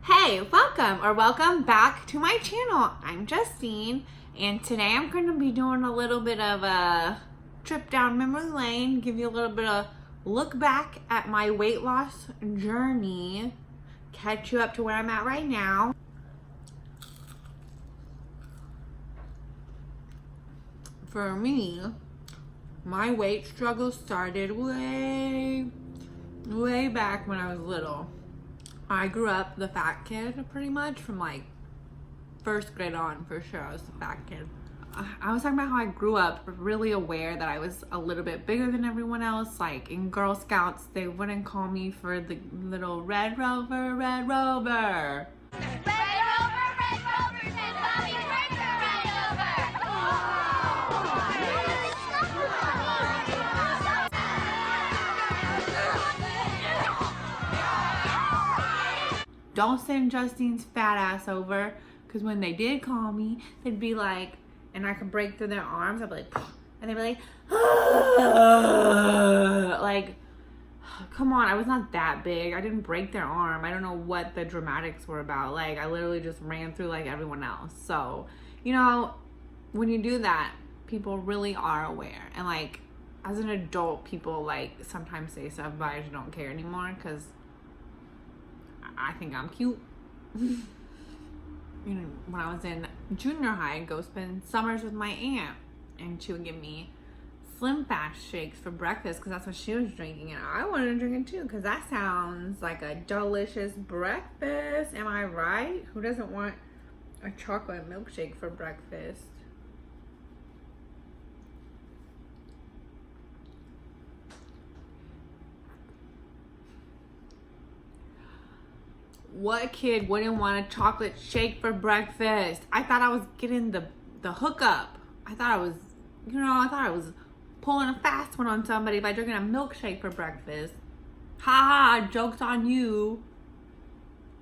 Hey, welcome back to my channel. I'm Justine, and today I'm going to be doing a little bit of a trip down memory lane, give you a little bit of look back at my weight loss journey, catch you up to where I'm at right now. For me, my weight struggle started way back when I was little. I grew up the fat kid pretty much from like first grade on, for sure. I was the fat kid. I was talking about how I grew up really aware that I was a little bit bigger than everyone else. Like in Girl Scouts, they wouldn't call me for the little Red Rover, Red Rover. Don't send Justine's fat ass over, because when they did call me, they'd be like, and I could break through their arms, I'd be like, and they'd be like, like, come on, I was not that big. I didn't break their arm. I don't know what the dramatics were about. Like, I literally just ran through like everyone else. So, you know, when you do that, people really are aware. And like, as an adult, people like sometimes say stuff, but I just don't care anymore, because I think I'm cute. You know, when I was in junior high, I'd go spend summers with my aunt, and she would give me Slim Fast shakes for breakfast because that's what she was drinking, and I wanted to drink it too because that sounds like a delicious breakfast. Am I right? Who doesn't want a chocolate milkshake for breakfast? What kid wouldn't want a chocolate shake for breakfast? I thought I was getting the hookup. I thought I was pulling a fast one on somebody by drinking a milkshake for breakfast. Ha ha, joke's on you.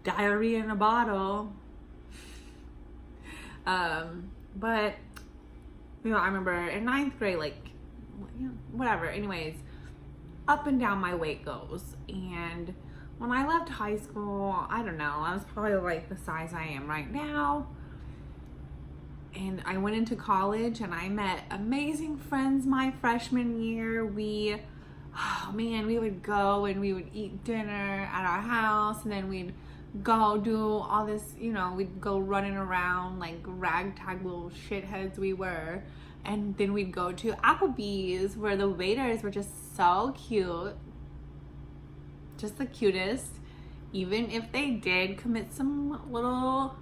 Diarrhea in a bottle. But, you know, I remember in 9th grade, like, you know, whatever. Anyways, up and down my weight goes. And when I left high school, I don't know, I was probably like the size I am right now. And I went into college and I met amazing friends my freshman year. We would go and we would eat dinner at our house, and then we'd go do all this, you know, we'd go running around like ragtag little shitheads we were. And then we'd go to Applebee's, where the waiters were just so cute. Just the cutest, even if they did commit some little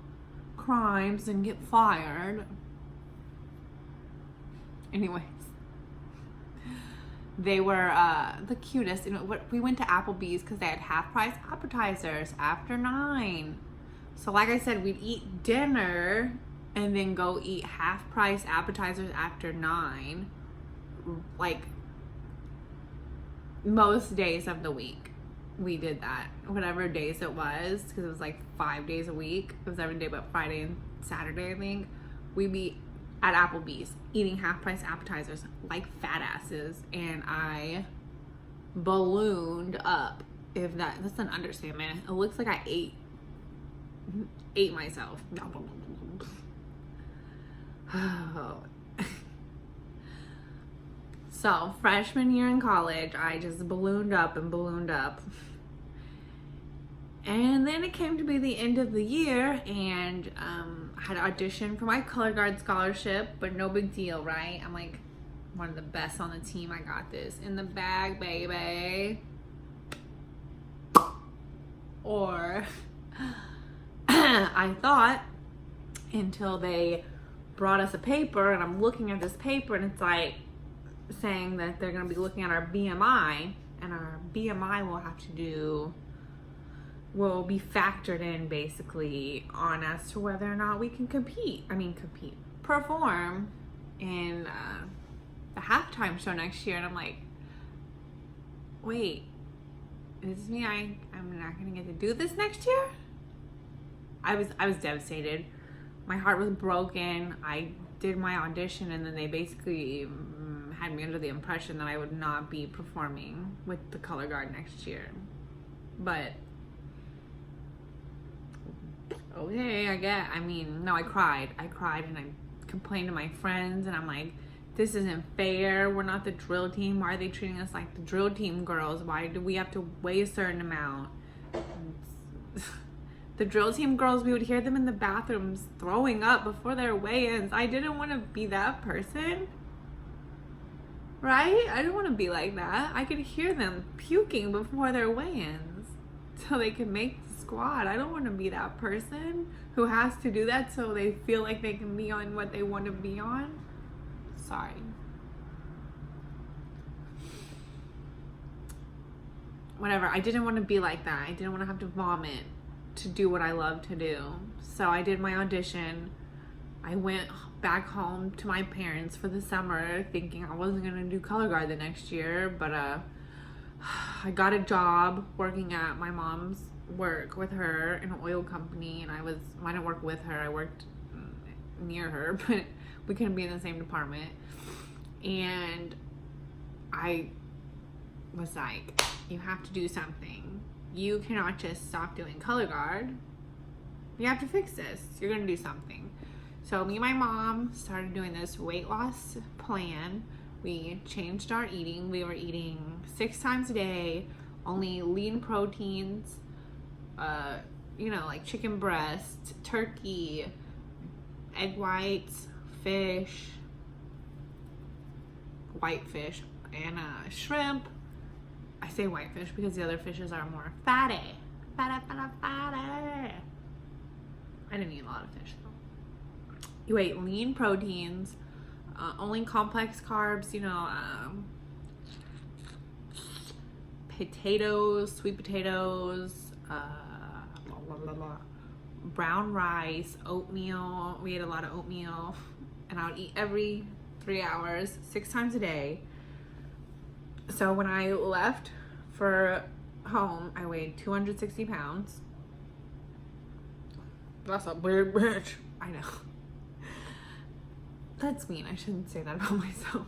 crimes and get fired. Anyways, they were the cutest. You know, we went to Applebee's because they had half-price appetizers after 9. So like I said, we'd eat dinner and then go eat half-price appetizers after 9, like most days of the week. We did that, whatever days it was, because it was like 5 days a week. It was every day but Friday and Saturday, I think. We'd be at Applebee's eating half-price appetizers like fat asses, and I ballooned up. If that's an understatement. It looks like I ate myself. So freshman year in college, I just ballooned up and ballooned up. And then it came to be the end of the year, and I had auditioned for my color guard scholarship, but no big deal, right? I'm like one of the best on the team. I got this in the bag, baby. Or I thought, until they brought us a paper, and I'm looking at this paper, and it's like saying that they're going to be looking at our BMI, and our BMI will be factored in basically on as to whether or not we can perform in the halftime show next year. And I'm like, wait, does this mean I'm not gonna get to do this next year? I was devastated. My heart was broken. I did my audition, and then they basically had me under the impression that I would not be performing with the color guard next year. But okay, no, I cried and I complained to my friends, and I'm like, this isn't fair. We're not the drill team. Why are they treating us like the drill team girls? Why do we have to weigh a certain amount? The drill team girls, we would hear them in the bathrooms throwing up before their weigh-ins. I didn't want to be that person. Right? I didn't want to be like that. I could hear them puking before their weigh-ins so they can make the squad. I don't want to be that person who has to do that so they feel like they can be on what they want to be on. Sorry. Whatever. I didn't want to be like that. I didn't want to have to vomit to do what I love to do. So I did my audition. I went back home to my parents for the summer thinking I wasn't going to do color guard the next year, but I got a job working at my mom's work with her in an oil company, and I didn't work with her, I worked near her, but we couldn't be in the same department. And I was like, you have to do something. You cannot just stop doing color guard. You have to fix this. You're going to do something. So me and my mom started doing this weight loss plan. We changed our eating. We were eating 6 times a day, only lean proteins, like chicken breast, turkey, egg whites, fish, whitefish, and shrimp. I say whitefish because the other fishes are more fatty. Fatty. I didn't eat a lot of fish though. You ate lean proteins, only complex carbs, potatoes, sweet potatoes, brown rice, oatmeal. We ate a lot of oatmeal, and I would eat every 3 hours, 6 times a day. So when I left for home, I weighed 260 pounds. That's a big bitch. I know. That's mean. I shouldn't say that about myself.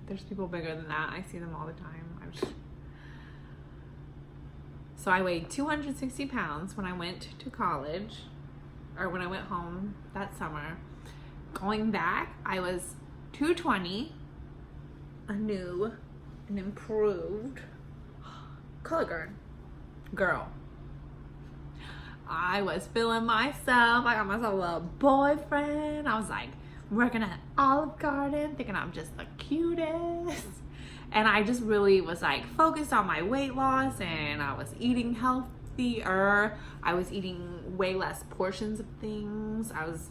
There's people bigger than that. I see them all the time. So I weighed 260 pounds when I went to college, or when I went home that summer. Going back, I was 220, a new and improved color guard girl. I was feeling myself. I got myself a little boyfriend. I was like working at Olive Garden, thinking I'm just the cutest. And I just really was like focused on my weight loss, and I was eating healthier. I was eating way less portions of things. I was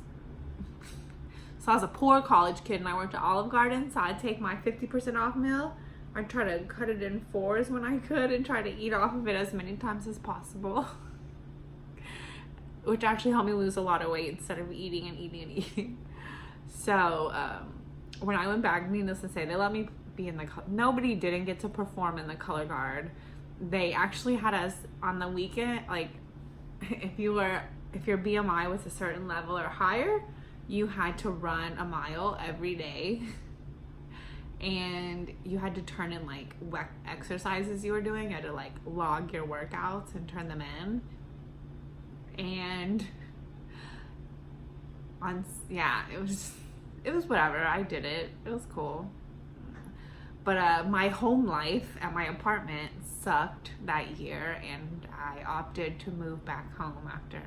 a poor college kid, and I worked at Olive Garden, so I'd take my 50% off meal. I'd try to cut it in 4s when I could and try to eat off of it as many times as possible. Which actually helped me lose a lot of weight instead of eating and eating and eating. So when I went back, needless to say, they let me be in nobody didn't get to perform in the color guard. They actually had us on the weekend, like if your BMI was a certain level or higher, you had to run a mile every day. And you had to turn in like what exercises you were doing. You had to like log your workouts and turn them in. And it was whatever. I did it. It was cool. But my home life at my apartment sucked that year, and I opted to move back home after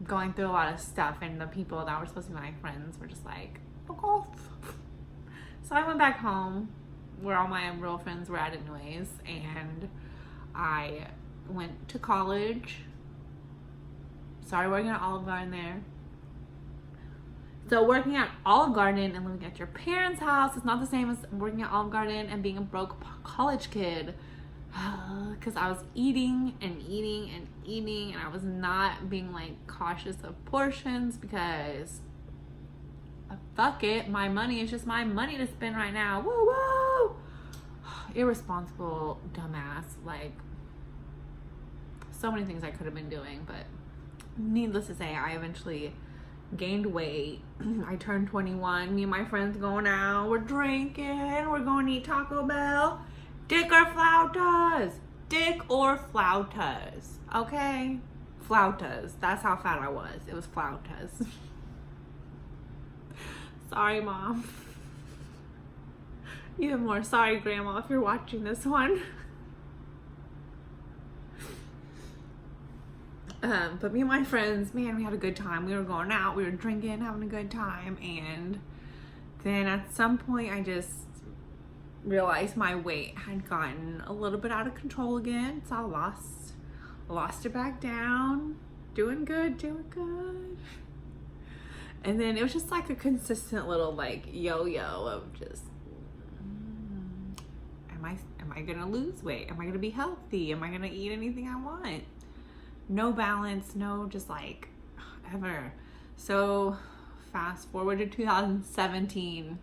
going through a lot of stuff, and the people that were supposed to be my friends were just like, fuck off. So I went back home where all my real friends were at anyways, and I went to college, started working at Olive Garden there. So working at Olive Garden and living at your parents' house is not the same as working at Olive Garden and being a broke college kid. Because I was eating, and I was not being like cautious of portions because fuck it, my money is just my money to spend right now. Woo woo! Irresponsible dumbass. Like, so many things I could have been doing, but needless to say, I eventually gained weight. I turned 21. Me and my friends going out. We're drinking. We're going to eat Taco Bell. Dick or flautas. Dick or flautas. Okay? Flautas. That's how fat I was. It was flautas. Sorry, Mom. Even more sorry, Grandma, if you're watching this one. But me and my friends, man, we had a good time. We were going out, we were drinking, having a good time, and then at some point I just realized my weight had gotten a little bit out of control again. So I lost it back down. Doing good. And then it was just like a consistent little like yo-yo of just am I gonna lose weight? Am I gonna be healthy? Am I gonna eat anything I want? No balance, no just like ever. So fast forward to 2017.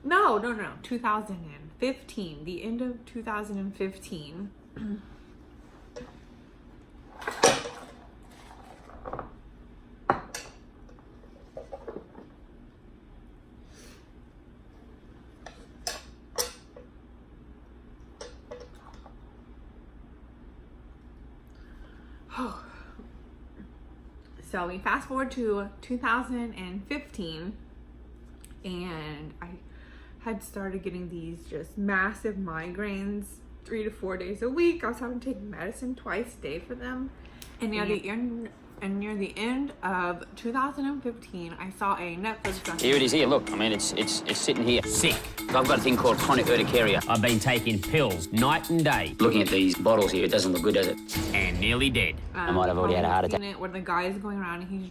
No, 2015. The end of 2015. So we fast forward to 2015, and I had started getting these just massive migraines 3 to 4 days a week. I was having to take medicine twice a day for them. And near the end of 2015, I saw a Netflix documentary. Here it is here, look. I mean, it's sitting here. Sick. I've got a thing called chronic urticaria. I've been taking pills night and day. Looking at these bottles here, it doesn't look good, does it? And nearly dead. I might have already had a heart attack. Where the guy is going around and he's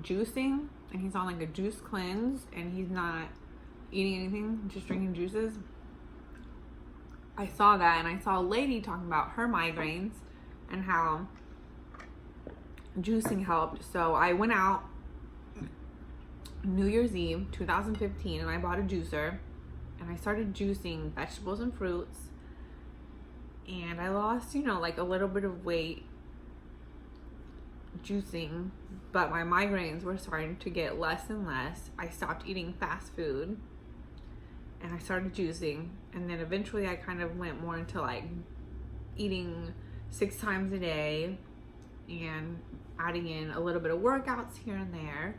juicing, and he's on like a juice cleanse, and he's not eating anything, just drinking juices. I saw that, and I saw a lady talking about her migraines and how juicing helped. So I went out New Year's Eve 2015 and I bought a juicer, and I started juicing vegetables and fruits, and I lost, like a little bit of weight juicing, but my migraines were starting to get less and less. I stopped eating fast food and I started juicing, and then eventually I kind of went more into like eating 6 times a day and adding in a little bit of workouts here and there.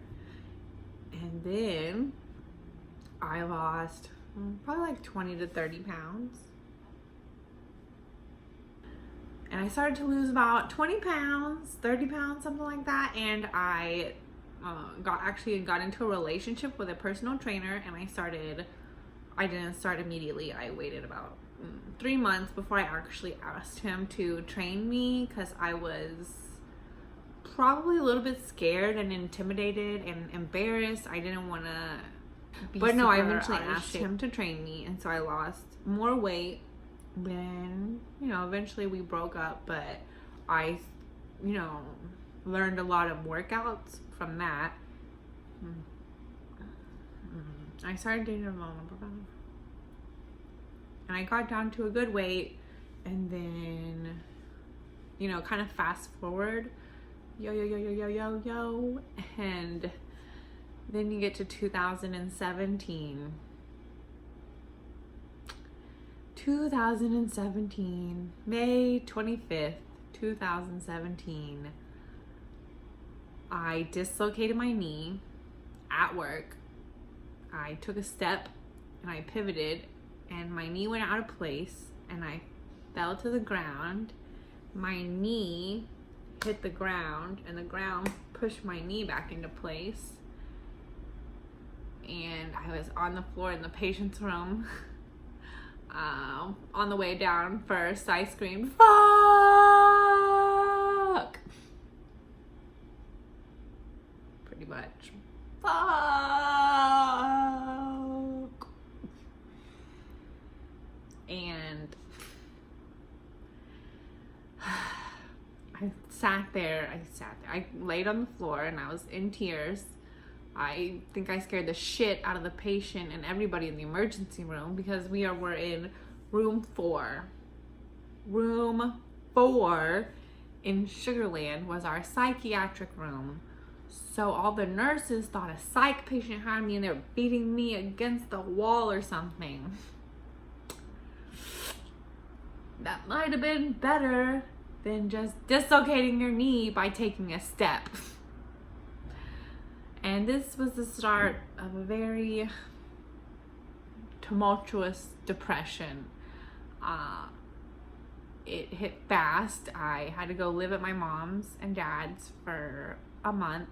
And then I lost probably like 20 to 30 pounds. And I started to lose about 20 pounds, 30 pounds, something like that. And I got into a relationship with a personal trainer, and I didn't start immediately. I waited about 3 months before I actually asked him to train me, because I was probably a little bit scared and intimidated and embarrassed. I didn't want to be, but no, I eventually asked him to train me, and so I lost more weight. Then, eventually we broke up, but I, learned a lot of workouts from that. I started dating a moment, and I got down to a good weight, and then, kind of fast forward, yo, and then you get to 2017. 2017, May 25th, 2017, I dislocated my knee at work. I took a step and I pivoted, and my knee went out of place, and I fell to the ground. My knee hit the ground, and the ground pushed my knee back into place, and I was on the floor in the patient's room. On the way down first, I screamed, "Fuck!" Pretty much. Fuck! And I sat there. I laid on the floor, and I was in tears. I think I scared the shit out of the patient and everybody in the emergency room, because we were in room 4. Room 4 in Sugarland was our psychiatric room. So all the nurses thought a psych patient had me, and they were beating me against the wall or something. that might have been better than just dislocating your knee by taking a step. And this was the start of a very tumultuous depression. It hit fast. I had to go live at my mom's and dad's for a month,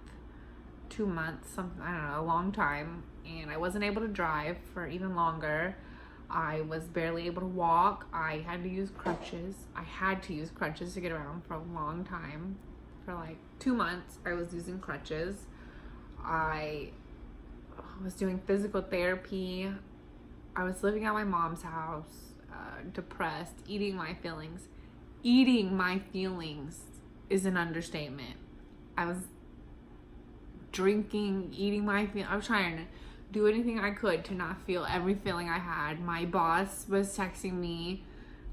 2 months, something, I don't know, a long time. And I wasn't able to drive for even longer. I was barely able to walk. I had to use crutches. I had to use crutches to get around for a long time. For like 2 months, I was using crutches. I was doing physical therapy. I was living at my mom's house, depressed, eating my feelings. Eating my feelings is an understatement. I was drinking, eating my feelings. I was trying to do anything I could to not feel every feeling I had. My boss was texting me,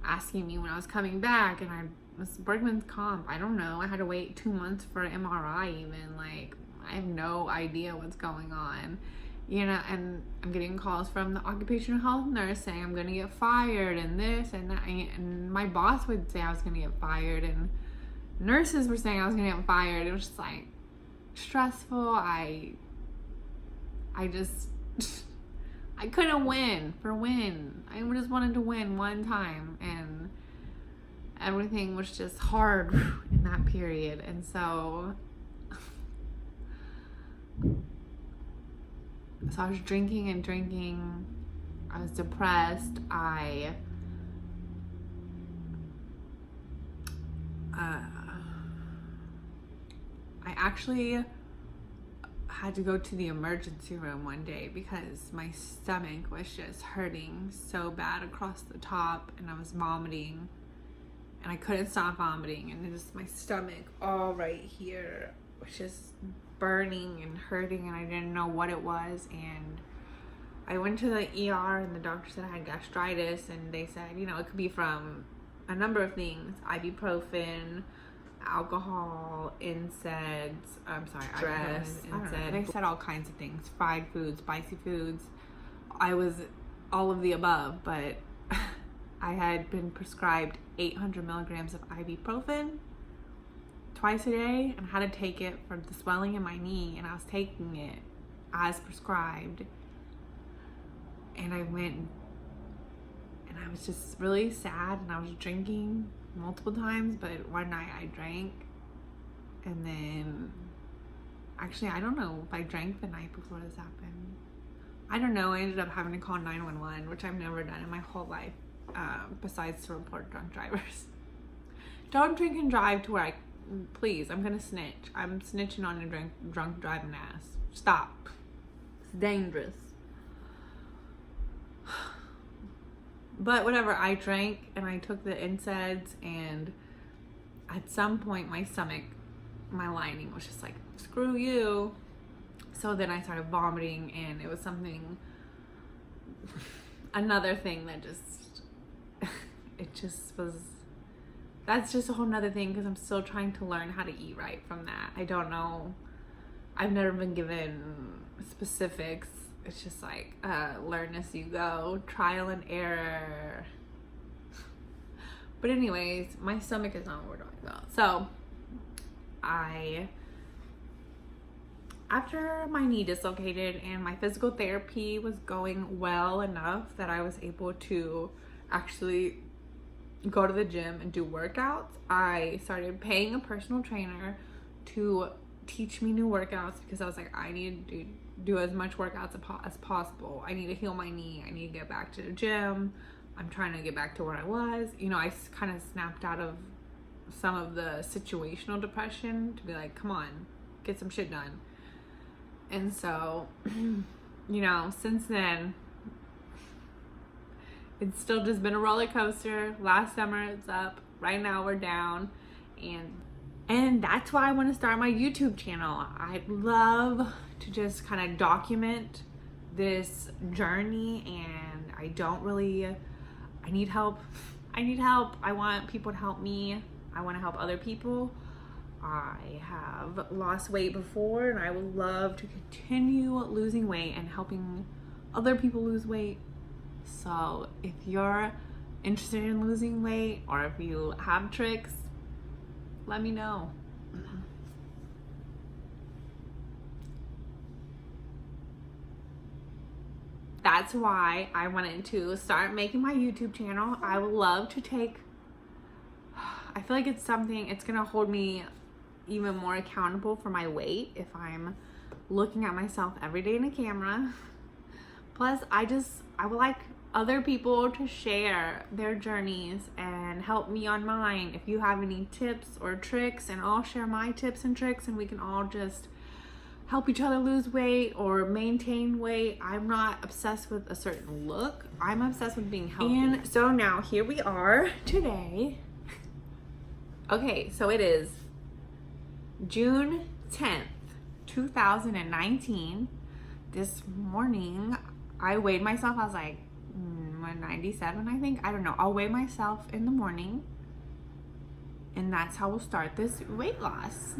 asking me when I was coming back, and I was workman's comp. I don't know. I had to wait 2 months for an MRI even. Like, I have no idea what's going on. You know, and I'm getting calls from the occupational health nurse saying I'm going to get fired and this and that. And my boss would say I was going to get fired, and nurses were saying I was going to get fired. It was just like stressful. I couldn't win. I just wanted to win one time, and everything was just hard in that period. And so I was drinking and drinking. I was depressed. I actually had to go to the emergency room one day because my stomach was just hurting so bad across the top, and I was vomiting, and I couldn't stop vomiting, and just my stomach all right here was just burning and hurting, and I didn't know what it was. And I went to the ER, and the doctor said I had gastritis, and they said, you know, it could be from a number of things: ibuprofen, alcohol, NSAIDs, stress, NSAID. They said all kinds of things: fried foods, spicy foods. I was all of the above, but I had been prescribed 800 milligrams of ibuprofen twice a day, and had to take it for the swelling in my knee, and I was taking it as prescribed. And I went, and I was just really sad, and I was drinking multiple times, but one night I drank, and then actually I don't know if I drank the night before this happened. I don't know. I ended up having to call 911, which I've never done in my whole life, besides to report drunk drivers. Don't drink and drive to where please, I'm gonna snitch. I'm snitching on your drunk driving ass. Stop. It's dangerous. But whatever, I drank and I took the NSAIDs, and at some point my stomach, my lining was just like, screw you. So then I started vomiting, and it was another thing that it just was. That's just a whole nother thing, because I'm still trying to learn how to eat right from that. I don't know. I've never been given specifics. It's just like, learn as you go, trial and error. But anyways, my stomach is not what we're talking about. So, after my knee dislocated and my physical therapy was going well enough that I was able to actually go to the gym and do workouts, I started paying a personal trainer to teach me new workouts, because I was like, I need to do as much workouts as possible. I need to heal my knee. I need to get back to the gym. I'm trying to get back to where I was. You know, I kind of snapped out of some of the situational depression to be like, come on, get some shit done. And so, you know, since then, it's still just been a roller coaster. Last summer it's up, right now we're down, and that's why I want to start my YouTube channel. I'd love to just kind of document this journey, and I need help. I want people to help me. I want to help other people. I have lost weight before, and I would love to continue losing weight and helping other people lose weight. So if you're interested in losing weight, or if you have tricks, let me know. That's why I wanted to start making my YouTube channel. I would love to take, I feel like it's something, it's gonna hold me even more accountable for my weight if I'm looking at myself every day in a camera. Plus, I would like other people to share their journeys and help me on mine. If you have any tips or tricks, and I'll share my tips and tricks, and we can all just help each other lose weight or maintain weight. I'm not obsessed with a certain look. I'm obsessed with being healthy. And so now here we are today. Okay, so it is June 10th, 2019. This morning, I weighed myself. I was like 197, I think. I don't know. I'll weigh myself in the morning. And that's how we'll start this weight loss.